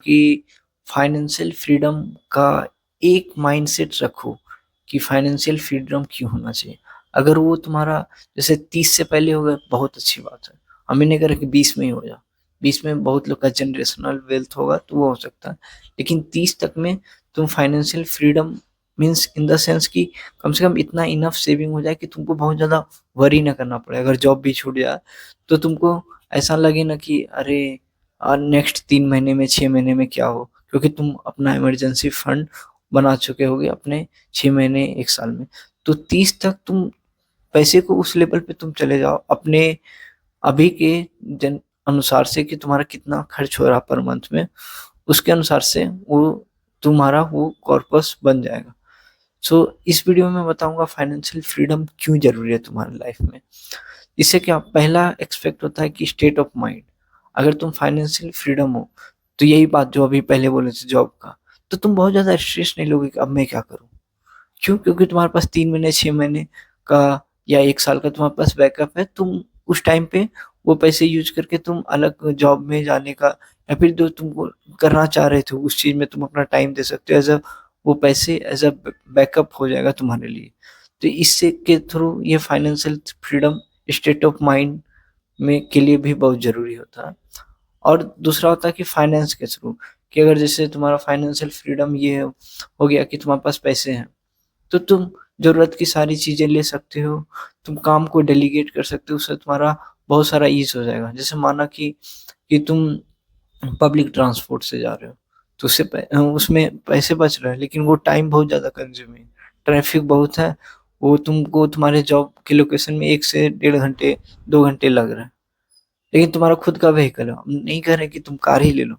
कि financial freedom का एक माइंडसेट रखो कि फाइनेंशियल फ्रीडम क्यों होना चाहिए। अगर वो तुम्हारा जैसे 30 से पहले होगा बहुत अच्छी बात है। हम ये नहीं कह रहे कि 20 में ही हो जा। 20 में बहुत लोग का जनरेशनल वेल्थ होगा तो वो हो सकता है। लेकिन 30 तक में तुम financial freedom means in the sense कि कम से कम इतना इनफ सेविंग हो जाए कि तुमको बहुत ज़्यादा वरी ना करना पड़े। अगर जॉब भी छूट जाए तो तुमको ऐसा लगे ना कि अरे नेक्स्ट 3 महीने में 6 महीने में क्या हो, क्योंकि तुम अपना इमरजेंसी फंड बना चुके होगे अपने 6 महीने 1 साल में। तो 30 तक तुम पैसे को उस लेवल पे तुम चले जाओ अपने अभी के जन अनुसार से कि तुम्हारा कितना खर्च हो रहा पर मंथ में, उसके अनुसार से वो तुम्हारा वो कॉर्पस बन जाएगा। सो इस वीडियो में मैं बताऊंगा फाइनेंशियल फ्रीडम क्यों जरूरी है तुम्हारी लाइफ में। इससे क्या पहला एक्सपेक्ट होता है कि स्टेट ऑफ माइंड। अगर तुम फाइनेंशियल फ्रीडम हो तो यही बात जो अभी पहले बोले थे जॉब का, तो तुम बहुत ज्यादा स्ट्रेस नहीं लोगे कि अब मैं क्या करूं। क्यों? क्योंकि तुम्हारे पास 3 महीने 6 महीने का या 1 साल का तुम्हारे पास बैकअप है। तुम उस टाइम पे वो पैसे यूज करके तुम अलग जॉब में जाने का या फिर जो तुमको करना चाह रहे थे उस चीज में तुम अपना टाइम दे सकते हो। एज अ वो पैसे एज अ बैकअप हो जाएगा तुम्हारे लिए। तो इससे के थ्रू ये financial freedom state of mind में के लिए भी बहुत जरूरी होता है। और दूसरा होता है कि फाइनेंस के थ्रू, कि अगर जैसे तुम्हारा फाइनेंशियल फ्रीडम ये हो गया कि तुम्हारे पास पैसे हैं तो तुम ज़रूरत की सारी चीज़ें ले सकते हो, तुम काम को डेलीगेट कर सकते हो, उससे तुम्हारा बहुत सारा ईज़ हो जाएगा। जैसे माना कि तुम पब्लिक ट्रांसपोर्ट से जा रहे हो, तो उसमें पैसे बच रहे हैं, लेकिन वो टाइम बहुत ज़्यादा कंज्यूमिंग, ट्रैफिक बहुत है, वो तुमको तुम्हारे जॉब के लोकेशन में 1 से डेढ़ घंटे, 2 घंटे लग रहे हैं। लेकिन तुम्हारा खुद का व्हीकल है, हम नहीं कह रहे कि तुम कार ही ले लो।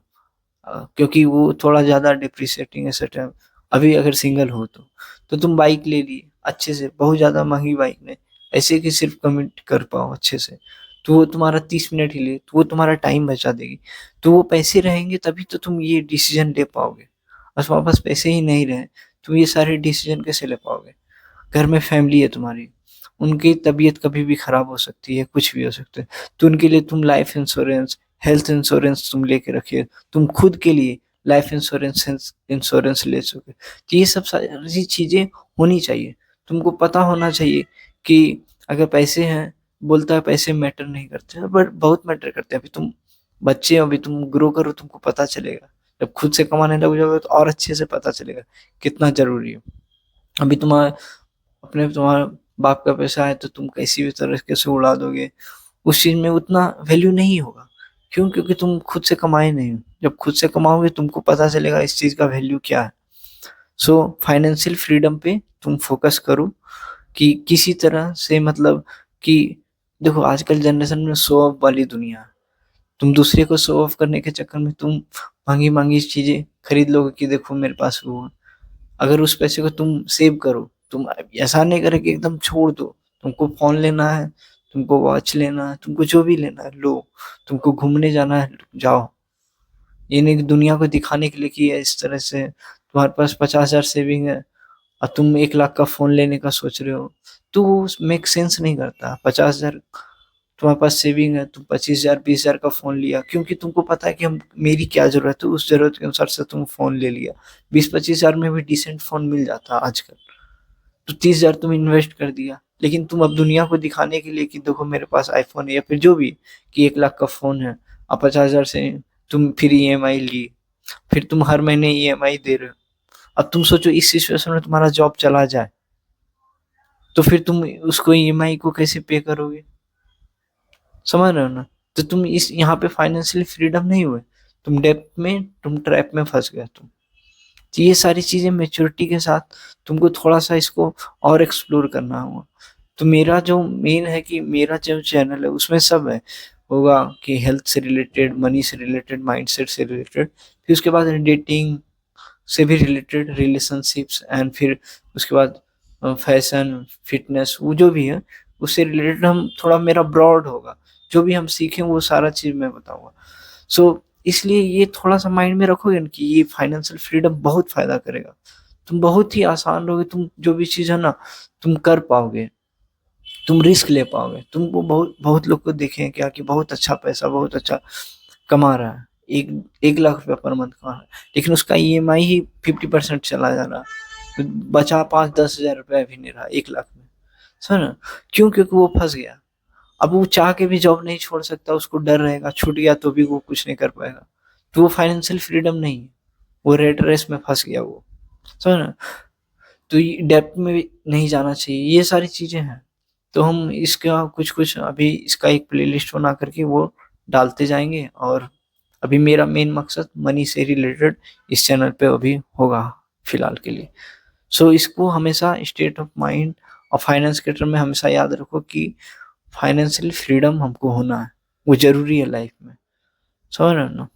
क्योंकि वो थोड़ा ज़्यादा डिप्रिसिएटिंग एसेट है। अभी अगर सिंगल हो तो तुम बाइक ले लिए अच्छे से, बहुत ज़्यादा महँगी बाइक नहीं, ऐसे कि सिर्फ़ कम्यूट कर पाओ अच्छे से। तो वो तुम्हारा 30 मिनट ही ले, तो वो तुम्हारा टाइम बचा देगी। तो वो पैसे रहेंगे तभी तो तुम ये डिसीज़न ले पाओगे। और तुम्हारे पास पैसे ही नहीं रहे, तुम ये सारे डिसीज़न कैसे ले पाओगे? घर में फैमिली है तुम्हारी, उनकी तबीयत कभी भी खराब हो सकती है, कुछ भी हो सकता है। तो उनके लिए तुम लाइफ इंश्योरेंस, हेल्थ इंश्योरेंस तुम लेके रखे, तुम खुद के लिए लाइफ इंश्योरेंस इंश्योरेंस ले सके। तो ये सब सारी चीज़ें होनी चाहिए। तुमको पता होना चाहिए कि अगर पैसे हैं, बोलता है पैसे मैटर नहीं करते, बट बहुत मैटर करते हैं। अभी तुम बच्चे हो, अभी तुम ग्रो करो, तुमको पता चलेगा। जब खुद से कमाने लग जाओगे तो और अच्छे से पता चलेगा कितना ज़रूरी है। अभी तुम्हारे बाप का पैसा है तो तुम किसी भी तरीके से उड़ा दोगे, उस चीज़ में उतना वैल्यू नहीं होगा। क्यों? क्योंकि तुम खुद से कमाए नहीं हो। जब खुद से कमाओगे तुमको पता चलेगा इस चीज़ का वैल्यू क्या है। सो फाइनेंशियल फ्रीडम पे तुम फोकस करो कि किसी तरह से मतलब कि देखो आजकल जनरेशन में शो ऑफ वाली दुनिया है। तुम दूसरे को शो ऑफ करने के चक्कर में तुम महँगी-महँगी चीज़ें खरीद लोगे कि देखो मेरे पास वो है। अगर उस पैसे को तुम सेव करो, तुम ऐसा नहीं करे कि एकदम छोड़ दो। तुमको फ़ोन लेना है, तुमको वॉच लेना है, तुमको जो भी लेना है लो, तुमको घूमने जाना है जाओ। ये नहीं कि दुनिया को दिखाने के लिए कि इस तरह से तुम्हारे पास 50,000 सेविंग है और तुम 1 लाख का फ़ोन लेने का सोच रहे हो, तो वो मेक सेंस नहीं करता। 50,000 तुम्हारे पास सेविंग है, तुम 25,000 20,000 का फ़ोन लिया क्योंकि तुमको पता है कि हम मेरी क्या ज़रूरत है, उस ज़रूरत के अनुसार से तुम फ़ोन ले लिया। 20-25,000 में भी डिसेंट फ़ोन मिल जाता है आजकल। तो 30,000 तुम इन्वेस्ट कर दिया, लेकिन तुम अब दुनिया को दिखाने के लिए कि देखो मेरे पास आईफ़ोन है या फिर जो भी कि 1 लाख का फ़ोन है और 50,000 से तुम फिर ईएमआई ली, फिर तुम हर महीने ईएमआई दे रहे हो। अब तुम सोचो इस सिचुएशन में तुम्हारा जॉब चला जाए, तो फिर तुम उसको ईएमआई को कैसे पे करोगे? समझ रहे हो ना? तो तुम इस यहाँ पे फाइनेंशियल फ्रीडम नहीं हुए, तुम डेब्ट में, तुम ट्रैप में फँस गए तुम। तो ये सारी चीज़ें मैच्योरिटी के साथ तुमको थोड़ा-सा इसको और एक्सप्लोर करना होगा। तो मेरा जो मेन है कि मेरा जो चैनल है उसमें सब है, होगा कि हेल्थ से रिलेटेड, मनी से रिलेटेड, माइंडसेट से रिलेटेड, फिर उसके बाद डेटिंग से भी रिलेटेड, रिलेशनशिप्स एंड फिर उसके बाद फैशन, फिटनेस वो जो भी है, उससे रिलेटेड हम थोड़ा मेरा ब्रॉड होगा। जो भी हम सीखें वो सारा चीज़ मैं बताऊँगा। सो इसलिए ये थोड़ा-सा माइंड में रखोगे ना कि ये फाइनेंशियल फ्रीडम बहुत फ़ायदा करेगा। तुम बहुत ही आसान रहोगे, तुम जो भी चीज़ है ना, तुम कर पाओगे, तुम रिस्क ले पाओगे। तुमको बहुत बहुत लोग को देखे हैं क्या कि बहुत अच्छा पैसा, बहुत अच्छा कमा रहा है। एक 1 लाख रुपया पर मंथ कमा रहा है, लेकिन उसका ईएमआई ही 50% चला जा रहा है, तो बचा 5-10 हजार रुपया भी नहीं रहा 1 लाख में। समझ ना? क्यों? क्योंकि वो फंस गया। अब वो चाह के भी जॉब नहीं छोड़ सकता, उसको डर रहेगा, छूट गया तो भी वो कुछ नहीं कर पाएगा। तो वो फाइनेंशियल फ्रीडम नहीं है, वो रेट रेस में फंस गया वो। समझ ना? तो ये डेप्थ में भी नहीं जाना चाहिए, ये सारी चीजें हैं। तो हम इसका कुछ कुछ अभी इसका एक प्लेलिस्ट बना करके वो डालते जाएंगे, और अभी मेरा मेन मकसद मनी से रिलेटेड इस चैनल पे अभी होगा फिलहाल के लिए। सो इसको हमेशा स्टेट ऑफ माइंड और फाइनेंस के टर्म में हमेशा याद रखो कि फाइनेंशियल फ्रीडम हमको होना है, वो जरूरी है लाइफ में। समझ रहे हो ना?